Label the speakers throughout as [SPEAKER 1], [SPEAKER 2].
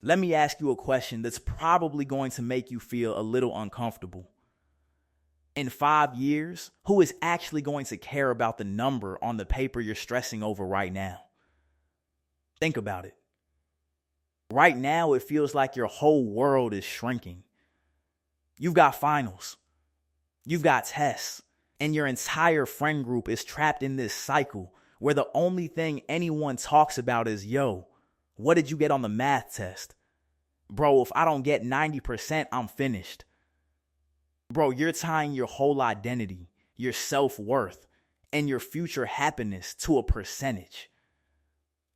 [SPEAKER 1] Let me ask you a question that's probably going to make you feel a little uncomfortable. In 5 years, who is actually going to care about the number on the paper you're stressing over right now? Think about it. Right now, it feels like your whole world is shrinking. You've got finals, you've got tests, and your entire friend group is trapped in this cycle where the only thing anyone talks about is, yo, what did you get on the math test? Bro, if I don't get 90%, I'm finished. Bro, you're tying your whole identity, your self-worth, and your future happiness to a percentage.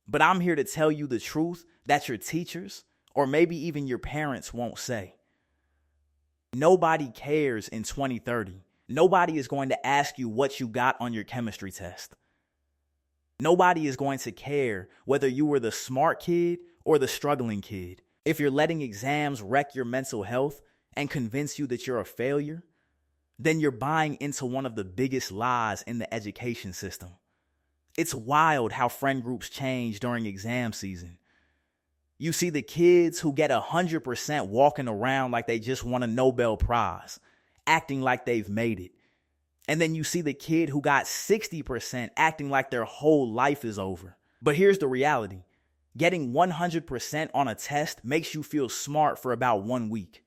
[SPEAKER 1] But I'm here to tell you the truth that your teachers, or maybe even your parents, won't say. Nobody cares in 2030. Nobody is going to ask you what you got on your chemistry test. Nobody is going to care whether you were the smart kid or the struggling kid. If you're letting exams wreck your mental health and convince you that you're a failure, then you're buying into one of the biggest lies in the education system. It's wild how friend groups change during exam season. You see the kids who get 100% walking around like they just won a Nobel Prize, acting like they've made it. And then you see the kid who got 60% acting like their whole life is over. But here's the reality. Getting 100% on a test makes you feel smart for about 1 week.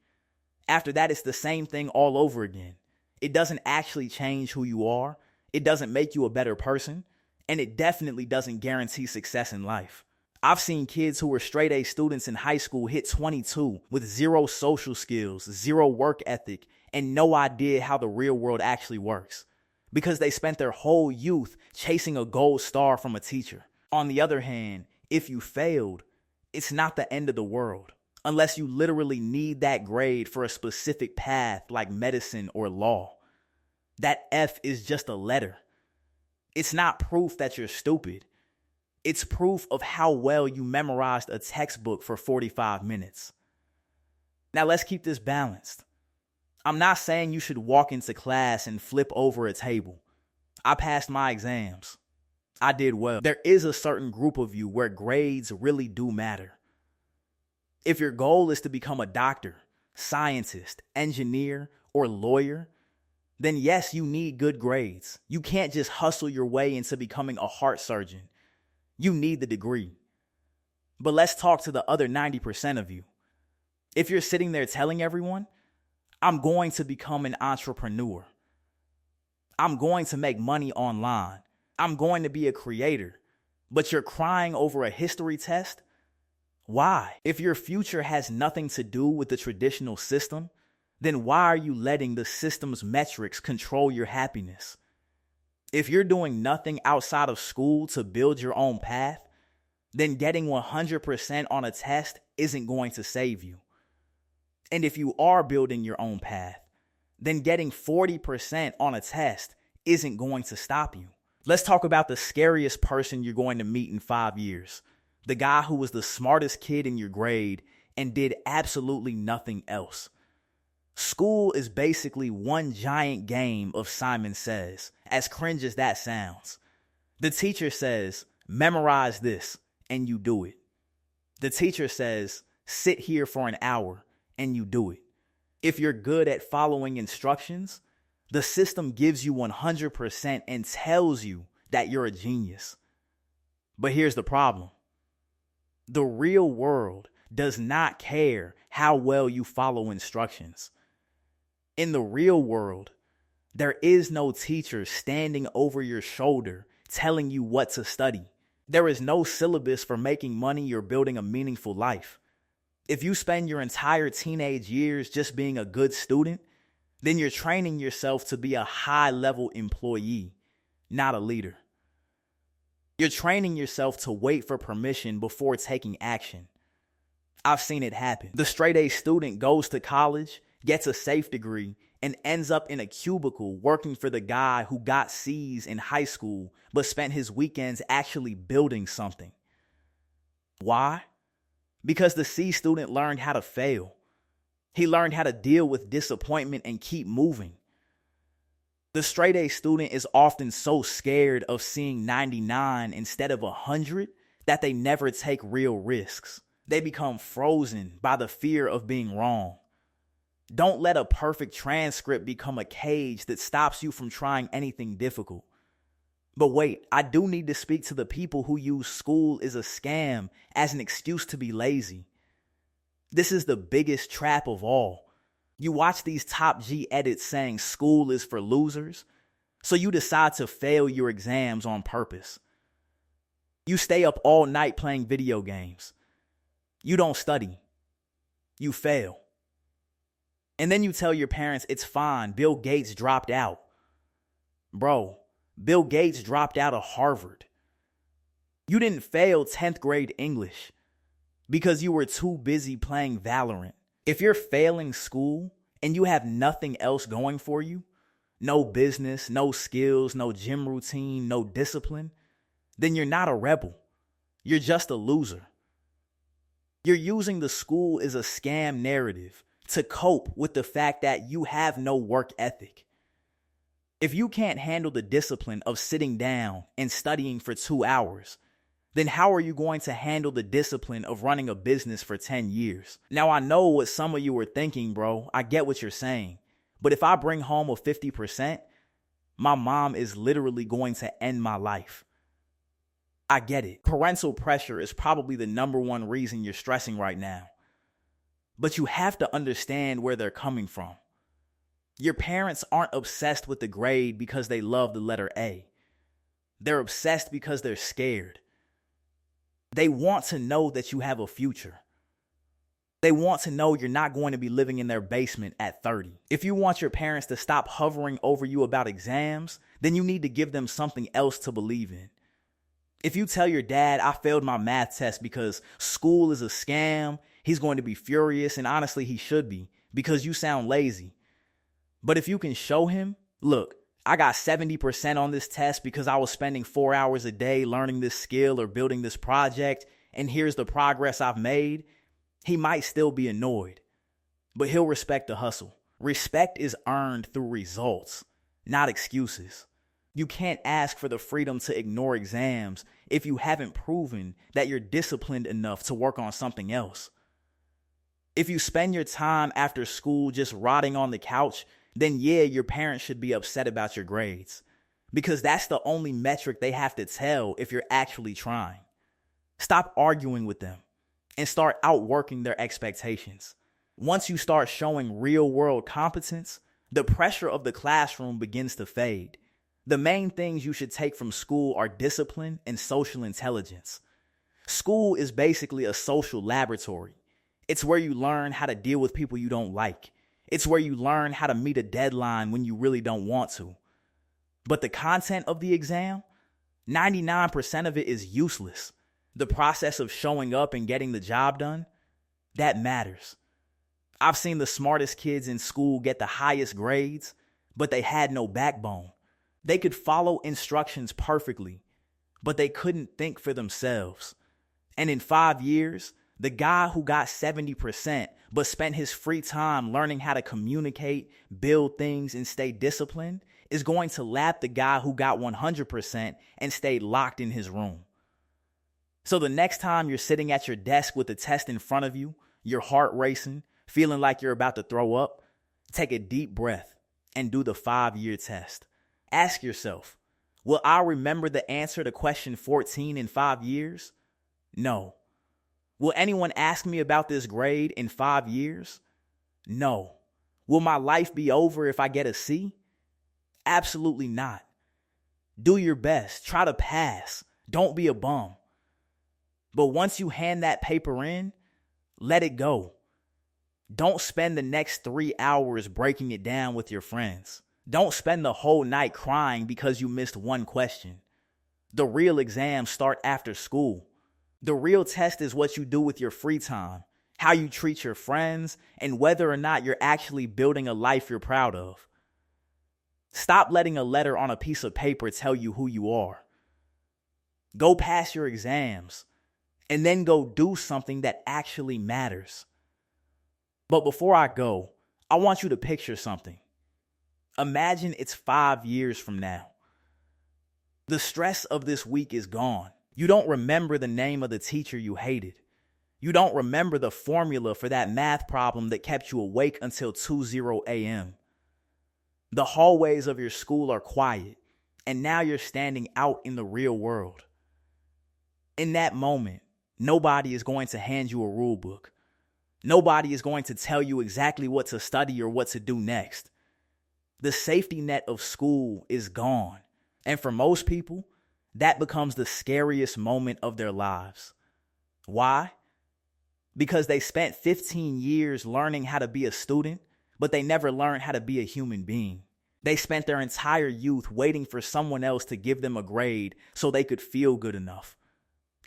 [SPEAKER 1] After that, it's the same thing all over again. It doesn't actually change who you are. It doesn't make you a better person. And it definitely doesn't guarantee success in life. I've seen kids who were straight A students in high school hit 22 with zero social skills, zero work ethic, and no idea how the real world actually works because they spent their whole youth chasing a gold star from a teacher. On the other hand, if you failed, it's not the end of the world unless you literally need that grade for a specific path like medicine or law. That F is just a letter. It's not proof that you're stupid. It's proof of how well you memorized a textbook for 45 minutes. Now let's keep this balanced. I'm not saying you should walk into class and flip over a table. I passed my exams. I did well. There is a certain group of you where grades really do matter. If your goal is to become a doctor, scientist, engineer, or lawyer, then yes, you need good grades. You can't just hustle your way into becoming a heart surgeon. You need the degree. But let's talk to the other 90% of you. If you're sitting there telling everyone, I'm going to become an entrepreneur. I'm going to make money online. I'm going to be a creator. But you're crying over a history test? Why? If your future has nothing to do with the traditional system, then why are you letting the system's metrics control your happiness? If you're doing nothing outside of school to build your own path, then getting 100% on a test isn't going to save you. And if you are building your own path, then getting 40% on a test isn't going to stop you. Let's talk about the scariest person you're going to meet in 5 years. The guy who was the smartest kid in your grade and did absolutely nothing else. School is basically one giant game of Simon Says, as cringe as that sounds. The teacher says, memorize this, and you do it. The teacher says, sit here for an hour, and you do it. If you're good at following instructions, the system gives you 100% and tells you that you're a genius. But here's the problem. The real world does not care how well you follow instructions. In the real world, there is no teacher standing over your shoulder telling you what to study. There is no syllabus for making money or building a meaningful life. If you spend your entire teenage years just being a good student, then you're training yourself to be a high-level employee, not a leader. You're training yourself to wait for permission before taking action. I've seen it happen. The straight-A student goes to college, gets a safe degree, and ends up in a cubicle working for the guy who got C's in high school but spent his weekends actually building something. Why? Because the C student learned how to fail. He learned how to deal with disappointment and keep moving. The straight-A student is often so scared of seeing 99 instead of 100 that they never take real risks. They become frozen by the fear of being wrong. Don't let a perfect transcript become a cage that stops you from trying anything difficult. But wait, I do need to speak to the people who use school as a scam as an excuse to be lazy. This is the biggest trap of all. You watch these top G edits saying school is for losers, so you decide to fail your exams on purpose. You stay up all night playing video games. You don't study. You fail. And then you tell your parents it's fine, Bill Gates dropped out. Bro, Bill Gates dropped out of Harvard. You didn't fail 10th grade English because you were too busy playing Valorant. If you're failing school and you have nothing else going for you, no business, no skills, no gym routine, no discipline, then you're not a rebel. You're just a loser. You're using the school as a scam narrative to cope with the fact that you have no work ethic. If you can't handle the discipline of sitting down and studying for 2 hours, then how are you going to handle the discipline of running a business for 10 years? Now, I know what some of you are thinking, bro. I get what you're saying. But if I bring home a 50%, my mom is literally going to end my life. I get it. Parental pressure is probably the number one reason you're stressing right now. But you have to understand where they're coming from. Your parents aren't obsessed with the grade because they love the letter A. They're obsessed because they're scared. They want to know that you have a future. They want to know you're not going to be living in their basement at 30. If you want your parents to stop hovering over you about exams, then you need to give them something else to believe in. If you tell your dad, I failed my math test because school is a scam, he's going to be furious, and honestly, he should be, because you sound lazy. But if you can show him, look, I got 70% on this test because I was spending 4 hours a day learning this skill or building this project, and here's the progress I've made, he might still be annoyed. But he'll respect the hustle. Respect is earned through results, not excuses. You can't ask for the freedom to ignore exams if you haven't proven that you're disciplined enough to work on something else. If you spend your time after school just rotting on the couch, then yeah, your parents should be upset about your grades, because that's the only metric they have to tell if you're actually trying. Stop arguing with them and start outworking their expectations. Once you start showing real-world competence, the pressure of the classroom begins to fade. The main things you should take from school are discipline and social intelligence. School is basically a social laboratory. It's where you learn how to deal with people you don't like. It's where you learn how to meet a deadline when you really don't want to. But the content of the exam, 99% of it is useless. The process of showing up and getting the job done, that matters. I've seen the smartest kids in school get the highest grades, but they had no backbone. They could follow instructions perfectly, but they couldn't think for themselves. And in 5 years, the guy who got 70% but spent his free time learning how to communicate, build things, and stay disciplined is going to lap the guy who got 100% and stayed locked in his room. So the next time you're sitting at your desk with a test in front of you, your heart racing, feeling like you're about to throw up, take a deep breath and do the 5-year test. Ask yourself, will I remember the answer to question 14 in 5 years? No. Will anyone ask me about this grade in 5 years? No. Will my life be over if I get a C? Absolutely not. Do your best. Try to pass. Don't be a bum. But once you hand that paper in, let it go. Don't spend the next 3 hours breaking it down with your friends. Don't spend the whole night crying because you missed one question. The real exams start after school. The real test is what you do with your free time, how you treat your friends, and whether or not you're actually building a life you're proud of. Stop letting a letter on a piece of paper tell you who you are. Go pass your exams, and then go do something that actually matters. But before I go, I want you to picture something. Imagine it's 5 years from now. The stress of this week is gone. You don't remember the name of the teacher you hated. You don't remember the formula for that math problem that kept you awake until 2:00 a.m. The hallways of your school are quiet, and now you're standing out in the real world. In that moment, nobody is going to hand you a rule book. Nobody is going to tell you exactly what to study or what to do next. The safety net of school is gone. And for most people, that becomes the scariest moment of their lives. Why? Because they spent 15 years learning how to be a student, but they never learned how to be a human being. They spent their entire youth waiting for someone else to give them a grade so they could feel good enough.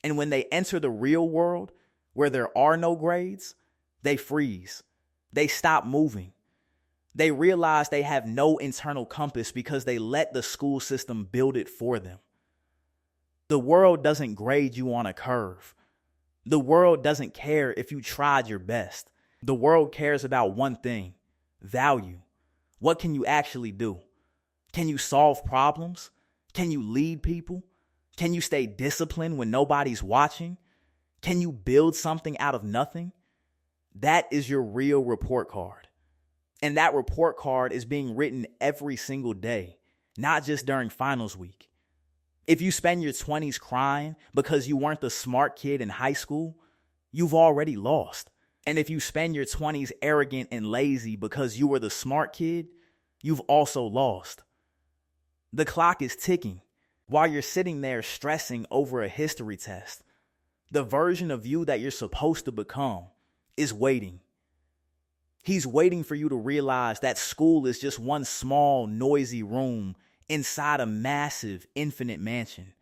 [SPEAKER 1] And when they enter the real world, where there are no grades, they freeze. They stop moving. They realize they have no internal compass because they let the school system build it for them. The world doesn't grade you on a curve. The world doesn't care if you tried your best. The world cares about one thing: value. What can you actually do? Can you solve problems? Can you lead people? Can you stay disciplined when nobody's watching? Can you build something out of nothing? That is your real report card. And that report card is being written every single day, not just during finals week. If you spend your 20s crying because you weren't the smart kid in high school, you've already lost. And if you spend your 20s arrogant and lazy because you were the smart kid, you've also lost. The clock is ticking while you're sitting there stressing over a history test. The version of you that you're supposed to become is waiting. He's waiting for you to realize that school is just one small, noisy room inside a massive, infinite mansion.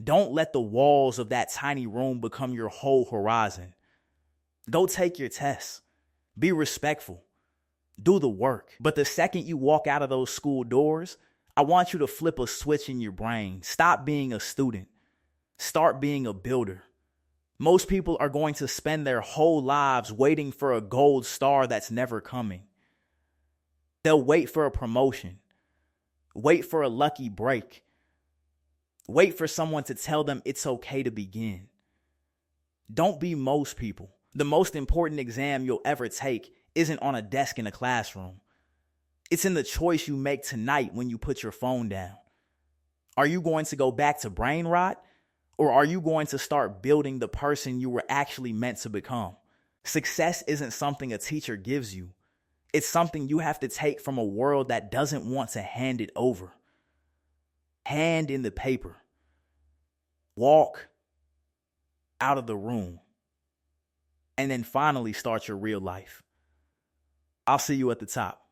[SPEAKER 1] Don't let the walls of that tiny room become your whole horizon. Go take your tests. Be respectful. Do the work. But the second you walk out of those school doors, I want you to flip a switch in your brain. Stop being a student. Start being a builder. Most people are going to spend their whole lives waiting for a gold star that's never coming. They'll wait for a promotion. Wait for a lucky break. Wait for someone to tell them it's okay to begin. Don't be most people. The most important exam you'll ever take isn't on a desk in a classroom. It's in the choice you make tonight when you put your phone down. Are you going to go back to brain rot? Or are you going to start building the person you were actually meant to become? Success isn't something a teacher gives you. It's something you have to take from a world that doesn't want to hand it over. Hand in the paper. Walk out of the room. And then finally start your real life. I'll see you at the top.